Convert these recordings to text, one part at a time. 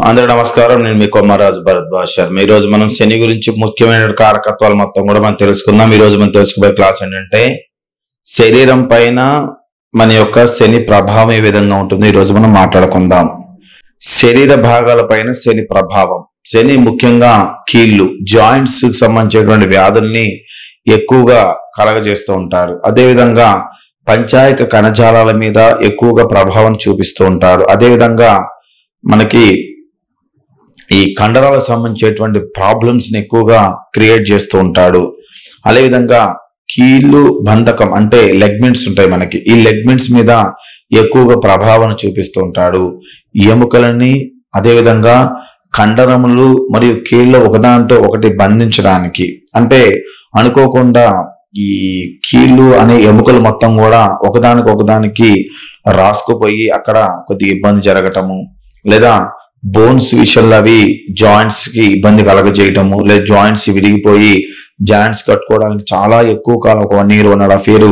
అందరూ నమస్కారం. నేను మీ కొమ్మరాజు భరద్వాజ్ శర్మ. ఈ రోజు మనం శని గురించి ముఖ్యమైన కారకత్వాలు మొత్తం కూడా మనం తెలుసుకుందాం. ఈ రోజు మనం తెలుసుకునే క్లాస్ ఏంటంటే శరీరం పైన మన యొక్క శని ప్రభావం ఏ విధంగా ఉంటుంది ఈ రోజు మనం మాట్లాడుకుందాం. శరీర భాగాల పైన శని ప్రభావం. శని ముఖ్యంగా కీళ్ళు, జాయింట్స్ కి సంబంధించినటువంటి వ్యాధుల్ని ఎక్కువగా కలగజేస్తూ ఉంటారు. అదేవిధంగా పంచాయక కణజాలాల మీద ఎక్కువగా ప్రభావం చూపిస్తూ ఉంటాడు. అదేవిధంగా మనకి ఈ కండరాలకు సంబంధించేటువంటి ప్రాబ్లమ్స్ ని ఎక్కువగా క్రియేట్ చేస్తూ ఉంటాడు. అదేవిధంగా కీళ్ళు బంధకం అంటే లెగ్మెంట్స్ ఉంటాయి మనకి, ఈ లెగ్మెంట్స్ మీద ఎక్కువగా ప్రభావం చూపిస్తూ ఉంటాడు. ఎముకలని అదేవిధంగా కండరములు మరియు కీళ్ళు ఒకదానితో ఒకటి బంధించడానికి, అంటే అనుకోకుండా ఈ కీళ్ళు అనే ఎముకలు మొత్తం కూడా ఒకదానికి రాసుకుపోయి అక్కడ కొద్దిగా ఇబ్బంది జరగటము, లేదా బోన్స్ విషయంలో అవి జాయింట్స్ కి ఇబ్బంది కలగజేయటము, లేదా జాయింట్స్ విరిగిపోయి జాయింట్స్ కట్టుకోవడానికి చాలా ఎక్కువ కాలం, ఒక 1 year 1.5 year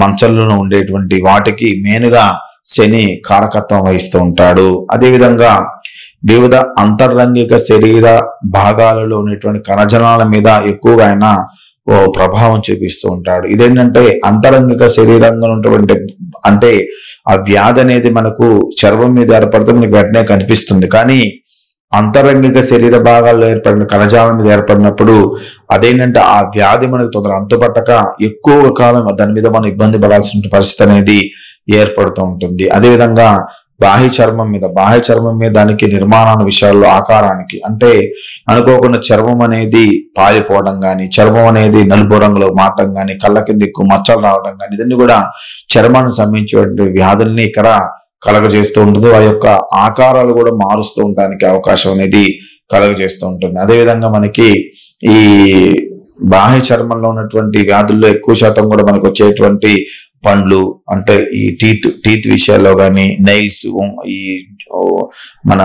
మంచంలోనే ఉండేటువంటి వాటికి మెయిన్గా శని కారకత్వం వహిస్తూ ఉంటాడు. అదేవిధంగా వివిధ అంతర్లంగిక శరీర భాగాలలో ఉన్నటువంటి కణజాలాల మీద ఎక్కువగా ఆయన ప్రభావం చూపిస్తూ ఉంటాడు. ఇదేంటంటే అంతరంగిక శరీరంగా ఉన్నటువంటి, అంటే ఆ వ్యాధి అనేది మనకు చర్మం మీద ఏర్పడితే మనకి వెంటనే కనిపిస్తుంది. కానీ అంతరంగిక శరీర భాగాల్లో ఏర్పడిన కణజాలం మీద ఏర్పడినప్పుడు అదేంటంటే ఆ వ్యాధి మనకు తొందర అంతుపట్టక ఎక్కువ కాలం దాని మీద మనం ఇబ్బంది పడాల్సిన పరిస్థితి అనేది ఏర్పడుతూ ఉంటుంది. అదేవిధంగా బాహ్య చర్మం మీద దానికి నిర్మాణ విషయాల్లో ఆకారానికి, అంటే అనుకోకుండా చర్మం అనేది పాలిపోవడం కానీ, చర్మం అనేది నలుపు రంగులో మారడం కానీ, కళ్ళ కింద ఎక్కువ మచ్చలు రావడం కానీ, ఇదన్నీ కూడా చర్మానికి సంబంధించిన వ్యాధుల్ని ఇక్కడ కలగజేస్తూ ఉంటుంది. ఆ యొక్క ఆకారాలు కూడా మారుస్తూ ఉండడానికి అవకాశం అనేది కలగజేస్తూ ఉంటుంది. అదేవిధంగా మనకి ఈ బాహ్య చర్మంలో ఉన్నటువంటి వ్యాధుల్లో ఎక్కువ శాతం కూడా మనకు వచ్చేటువంటి పండ్లు, అంటే ఈ టీత్ విషయాల్లో కానీ, నైల్స్, ఈ మన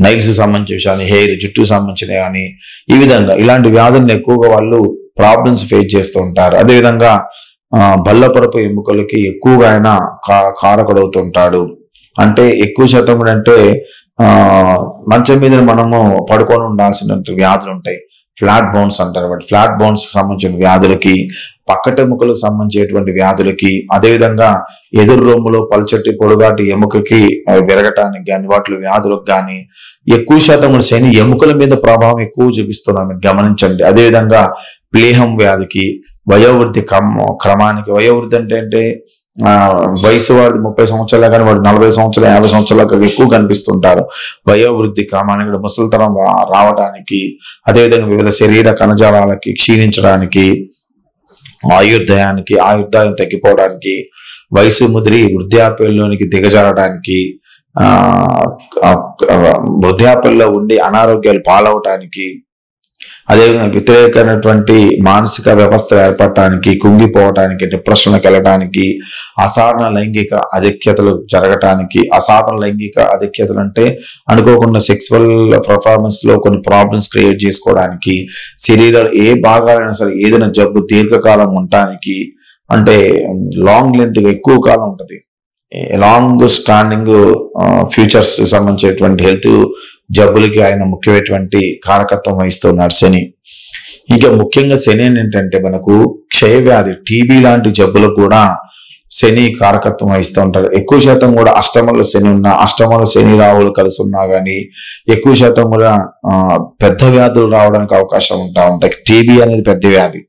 నైల్స్ సంబంధించిన విషయాన్ని, హెయిర్, జుట్టు సంబంధించిన కానీ, ఈ విధంగా ఇలాంటి వ్యాధులను ఎక్కువగా వాళ్ళు ప్రాబ్లమ్స్ ఫేస్ చేస్తూ ఉంటారు. అదేవిధంగా బల్లపరపు ఎముకలకి ఎక్కువగా ఆయన కారకుడవుతుంటాడు. అంటే ఎక్కువ శాతం కూడా అంటే మంచం మీద మనము పడుకొని ఉండాల్సిన వ్యాధులు ఉంటాయి, ఫ్లాట్ బోన్స్ అంటారు. బట్ ఫ్లాట్ బోన్స్ కి సంబంధించిన వ్యాధులకి, పక్కటెముకలకు సంబంధించేటువంటి వ్యాధులకి, అదేవిధంగా ఎదురు రొమ్ములో పల్చటి పొడుగాటి ఎముకకి విరగటానికి కానీ, వాటి వ్యాధులకు కానీ ఎక్కువ శాతం శని ఎముకల మీద ప్రభావం ఎక్కువ చూపిస్తున్నాం, మీరు గమనించండి. అదేవిధంగా ప్లీహం వ్యాధికి, వయోవృద్ధి క్రమానికి, వయోవృద్ధి అంటే వయసు వాడిది 30 సంవత్సరాలు కానీ వాడు 40 సంవత్సరాలు 50 సంవత్సరాలకు ఎక్కువ కనిపిస్తుంటారు. వయోవృద్ధి క్రమానికి, ముసలితనం రావడానికి, అదేవిధంగా వివిధ శరీర కణజాలాలకి క్షీణించడానికి, ఆయుర్దాయం తగ్గిపోవడానికి, వయసు ముదిరి వృద్ధాప్యంలోనికి దిగజారడానికి, వృద్ధాప్యంలో ఉండి అనారోగ్యాలు పాలవటానికి, అదేవిధంగా వ్యతిరేకమైనటువంటి మానసిక వ్యవస్థ ఏర్పడటానికి, కుంగిపోవటానికి, డిప్రెషన్కి వెళ్ళడానికి, అసాధారణ లైంగిక అధిక్యతలు జరగటానికి. అసాధారణ లైంగిక అధిక్యతలు అంటే అనుకోకుండా సెక్సువల్ పర్ఫార్మెన్స్ లో కొన్ని ప్రాబ్లమ్స్ క్రియేట్ చేసుకోవడానికి, శరీరాలు ఏ భాగాలైనా సరే ఏదైనా జబ్బు దీర్ఘకాలం ఉండటానికి, అంటే లాంగ్ లెంత్ ఎక్కువ కాలం ఉంటుంది, లాంగ్ స్టాండింగ్ ఫ్యూచర్స్ సంబంధించేటువంటి హెల్త్ జబ్బులకి ఆయన ముఖ్యమైనటువంటి కారకత్వం వహిస్తున్నాడు శని. ఇక ముఖ్యంగా శని ఏంటంటే మనకు క్షయవ్యాధి, టీబీ లాంటి జబ్బులకు కూడా శని కారకత్వం వహిస్తూ ఉంటారు. ఎక్కువ శాతం కూడా అష్టమంలో శని రాహులు కలిసి ఉన్నా కానీ ఎక్కువ శాతం కూడా పెద్ద వ్యాధులు రావడానికి అవకాశం ఉంటాయి. టీబీ అనేది పెద్ద వ్యాధి,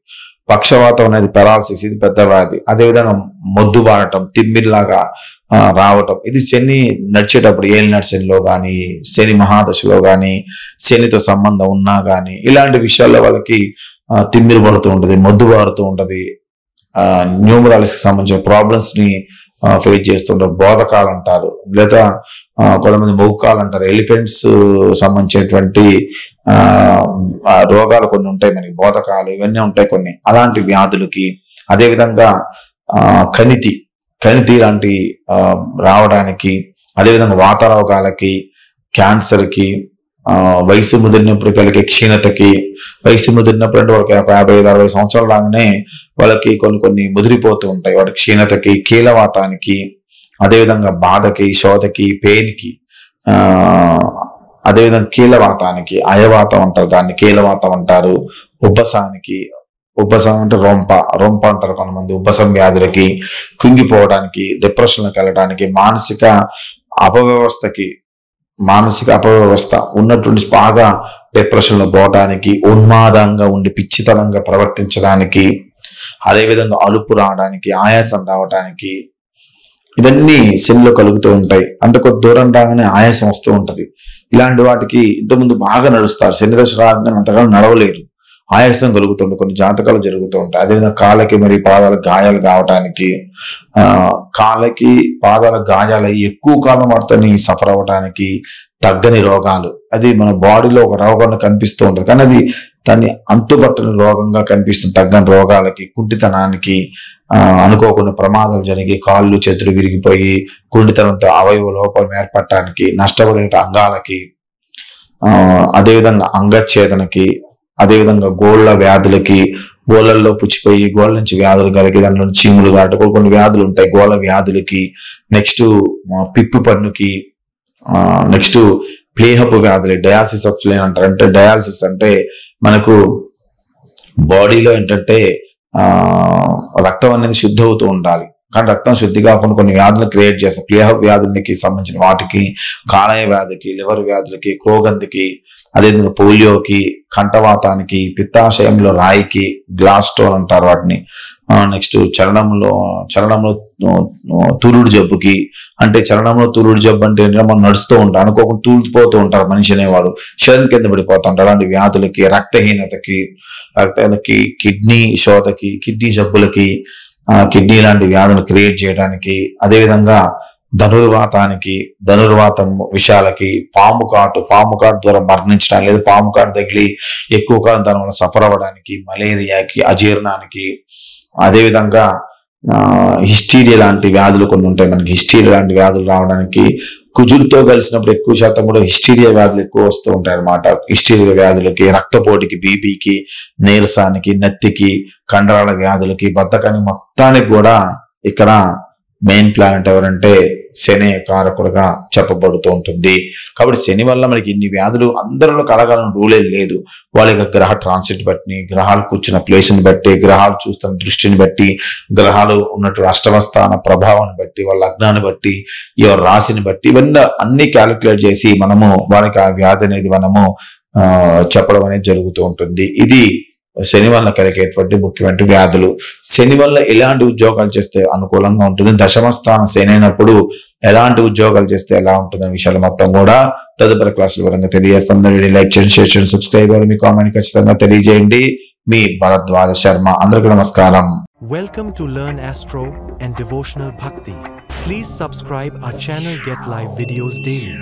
పక్షవాతం అనేది పెరాలసిస్, ఇది పెద్ద వ్యాధి. అదేవిధంగా మొద్దు బారటం, తిమ్మిరిలాగా రావటం, ఇది శని నడిచేటప్పుడు ఏలినాటి శనిలో కానీ, శని మహాదశలో కానీ, శనితో సంబంధం ఉన్నా కానీ ఇలాంటి విషయాల్లో వాళ్ళకి తిమ్మిరి పడుతూ ఉంటుంది, మొద్దు బారుతూ ఉంటుంది, న్యూమరాలజీకి సంబంధించిన ప్రాబ్లమ్స్ ని ఫేస్ చేస్తుంటారు. బోధకాలు అంటారు, లేదా కొంతమంది మొగ్గుకాలు అంటారు. ఎలిఫెంట్స్ సంబంధించినటువంటి రోగాలు కొన్ని ఉంటాయి మనకి, బోధకాలు ఇవన్నీ ఉంటాయి కొన్ని, అలాంటి వ్యాధులకి. అదేవిధంగా కణితి లాంటి రావడానికి, అదేవిధంగా వాత రోగాలకి, క్యాన్సర్కి, వయసు ముదిరినప్పుడు కలిగే క్షీణతకి, వయసు ముదిరినప్పుడు అంటే వాళ్ళకి 55-60 సంవత్సరాలు రాగానే వాళ్ళకి కొన్ని ముదిరిపోతూ ఉంటాయి, వాటి క్షీణతకి, కీలవాతానికి, అదేవిధంగా బాధకి, శోధకి, పెయిన్కి, అదేవిధంగా కీలవాతానికి అయవాతం అంటారు, దాన్ని కీలవాతం అంటారు. ఉబ్బసం అంటే రొంప అంటారు కొంతమంది. ఉబ్బసం వ్యాధులకి, కుంగిపోవడానికి, డిప్రెషన్లోకి వెళ్ళడానికి, మానసిక అపవ్యవస్థ ఉన్నటువంటి బాగా డిప్రెషన్లో పోవడానికి, ఉన్మాదంగా ఉండి పిచ్చితనంగా ప్రవర్తించడానికి, అదేవిధంగా అలుపు రావడానికి, ఆయాసం రావడానికి, ఇవన్నీ శనిలో కలుగుతూ ఉంటాయి. అంటే కొద్ది దూరం రాగానే ఆయాసం వస్తూ ఉంటది. ఇలాంటి వాటికి ఇంతకుముందు బాగా నడుస్తారు, శని దశ రాగానే అంతగా నడవలేరు, ఆయాసం కలుగుతుండే కొన్ని జాతకాలు జరుగుతూ ఉంటాయి. అదేవిధంగా కాళ్ళకి మరి పాదాలకు గాయాలు కావడానికి, కాళ్ళకి పాదాల గాయాలు ఎక్కువ కాలం వాటిని సఫర్ అవ్వడానికి, తగ్గని రోగాలు, అది మన బాడీలో ఒక రోగం కనిపిస్తూ ఉంటుంది కానీ అది దాన్ని అంతుబట్టని రోగంగా కనిపిస్తుంది. తగ్గని రోగాలకి, కుంటితనానికి, అనుకోకుండా ప్రమాదాలు జరిగి కాళ్ళు చేతులు విరిగిపోయి కుంటితనంతో అవయవ లోపం ఏర్పడటానికి, నష్టపడే అంగాలకి, అదేవిధంగా అంగచ్ఛేదనకి, అదేవిధంగా గోళ్ళ వ్యాధులకి, గోళ్ళల్లో పుచ్చిపోయి గోళ్ళ నుంచి వ్యాధులు కలిగి దానిలో చీములు కాటు కొన్ని వ్యాధులు ఉంటాయి గోళ్ళ వ్యాధులకి, నెక్స్ట్ పిప్పు పన్నుకి, నెక్స్ట్ ప్లేహపు వ్యాధులు, డయాలసిస్ ఆఫ్ ప్లేన్ అంటారు. అంటే డయాలసిస్ అంటే మనకు బాడీలో ఏంటంటే రక్తం అనేది శుద్ధి అవుతూ ఉండాలి కానీ రక్తం శుద్ధి కాకుండా కొన్ని వ్యాధులు క్రియేట్ చేస్తాయి. ప్లేహ వ్యాధులకి సంబంధించిన వాటికి, కాలేయ వ్యాధికి, లివర్ వ్యాధులకి, క్రోగంధికి, అదేవిధంగా పోలియోకి, కంఠవాతానికి, పిత్తాశయంలో రాయికి, గ్లాస్ స్టోన్ అంటారు వాటిని, నెక్స్ట్ చలనంలో తూలుడు జబ్బుకి, అంటే చలనంలో తూలుడు జబ్బు అంటే ఏంటంటే మనం నడుస్తూ ఉంటాం అనుకోకుండా తూలిపోతూ ఉంటారు మనిషి అనేవాడు, శరీరం కింద పడిపోతూ ఉంటారు. అలాంటి వ్యాధులకి, రక్తహీనతకి, కిడ్నీ శోధకి, కిడ్నీ జబ్బులకి, కిడ్నీ లాంటి వ్యాధులు క్రియేట్ చేయడానికి, అదేవిధంగా ధనుర్వాతం విషయాలకి, పాము కాటు ద్వారా మరణించడానికి, లేదా పాము కాటు తగిలి ఎక్కువ కాలం దాని వల్ల సఫర్ అవ్వడానికి, మలేరియాకి, అజీర్ణానికి, అదేవిధంగా హిస్టీరియా లాంటి వ్యాధులు కొన్ని ఉంటాయి మనకి. హిస్టీరియా లాంటి వ్యాధులు రావడానికి, కుజులతో కలిసినప్పుడు ఎక్కువ శాతం కూడా హిస్టీరియా వ్యాధులు ఎక్కువ వస్తూ ఉంటాయి అన్నమాట. హిస్టీరియా వ్యాధులకి, రక్తపోటుకి, బీపీకి, నీరసానికి, నత్తికి, కండరాల వ్యాధులకి, బద్ధకానికి, మొత్తానికి కూడా ఇక్కడ మెయిన్ ప్లానెట్ ఎవరంటే శని కారకుడుగా చెప్పబడుతూ ఉంటుంది. కాబట్టి శని వల్ల మనకి ఇన్ని వ్యాధులు అందరిలో కలగాలని రూలే లేదు. వాళ్ళ యొక్క గ్రహ ట్రాన్సిట్ బట్టి, గ్రహాలు కూర్చున్న ప్లేస్ని బట్టి, గ్రహాలు చూస్తున్న దృష్టిని బట్టి, గ్రహాలు ఉన్నట్టు అష్టమ స్థాన ప్రభావాన్ని బట్టి, వాళ్ళ లగ్నాన్ని బట్టి, ఎవరి రాశిని బట్టి, ఇవన్నీ అన్ని క్యాలిక్యులేట్ చేసి మనము వారికి ఆ వ్యాధి అనేది మనము చెప్పడం అనేది జరుగుతూ ఉంటుంది. ఇది శని వల్ల కలిగేటువంటి ముఖ్యమైన వ్యాధులు. శని వల్ల ఎలాంటి ఉద్యోగాలు చేస్తే అనుకూలంగా ఉంటుంది, దశమ స్థానం శని అయినప్పుడు ఎలాంటి ఉద్యోగాలు చేస్తే ఎలా ఉంటుంది అనే విషయాలు మొత్తం కూడా తదుపరి క్లాసుల వివరంగా తెలియజేస్తాం. లైక్ చేయండి, షేర్ చేయండి, సబ్స్క్రైబ్ అవ్వండి, మీ కామెంట్ ఖచ్చితంగా తెలియజేయండి. మీ భరద్వాజ శర్మ. అందరికీ నమస్కారం. Welcome to Learn Astro and Devotional Bhakti. Please subscribe our channel, get live videos daily.